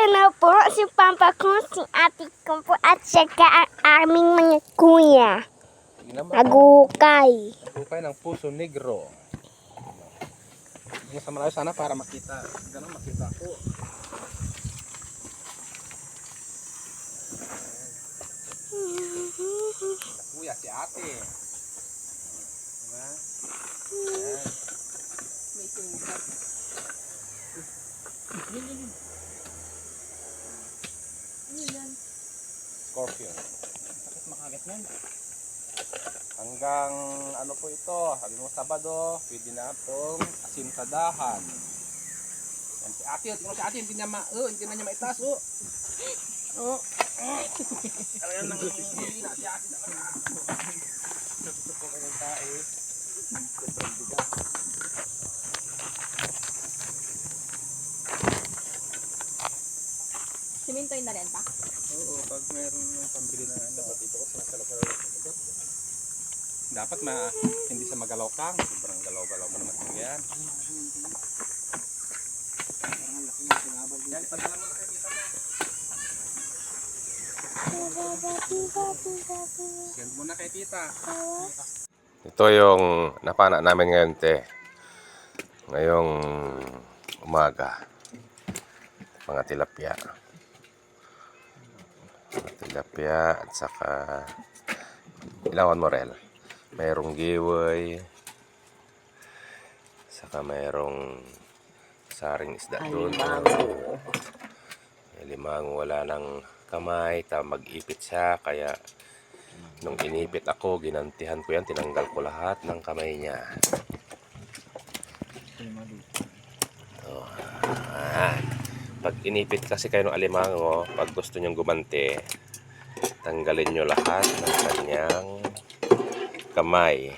Ito na po si Papa ko, si ate ko po, at saka ang aming mga kuya. Agukay. Agukay ng Puso Negro. Hindi sa malayo sana para makita. Ganun makita ko. Kuya, si ate. Diba? Ayan. May sugat. Scorpion. Bakit makagat yan? Hanggang ano po ito, sabi mo Sabado, pwede na pong asintadahan. Yan si ate, tingnan mo si ate, hindi na niya maitaas, Talagang nang hindi na si ate talaga. Gusto ko kanyang tae. Sobrang bigat. Simintoy na rin pa? Oo, pag mayroon ng pambili na ano, dito ko sinasalap dapat hindi sa magalaw kang, sobrang galaw-galaw mo naman yan. Yan, padala mo na kayo kita mo. Send mo na kay tita. Ito yung napana namin ngayon, te. Ngayong umaga. Mga tilapia. Tilapia at saka ilawan morel. Mayroong giway, saka mayroong saring isda doon. Limango, wala ng kamay, mag-ipit siya, kaya nung inipit ako, ginantihan ko yan, tinanggal ko lahat ng kamay niya. So, pag inipit kasi kayo ng alimango, pag gusto nyong gumanti, tanggalin nyo lahat ng kanyang kamay.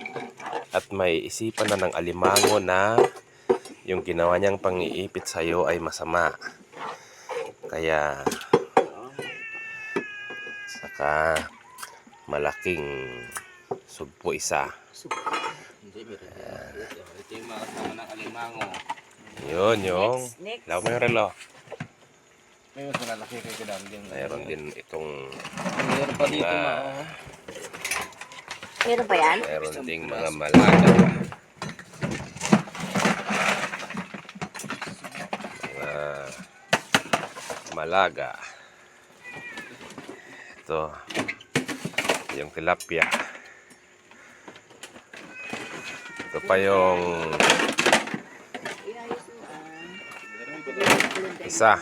At may isipan na ng alimango na yung ginawa niyang pang-iipit sa iyo ay masama. Kaya saka malaking sugpo isa. Ito yung mga kasama ng alimango. Yun yung Next. law mo yung relo. May mas malalaki kay Kadam din. Mayroon din itong Mayroon pa dito Meron pa yan? mayroon ding mga malaga. Malaga. Ito yung tilapia. Ito pa yung isa.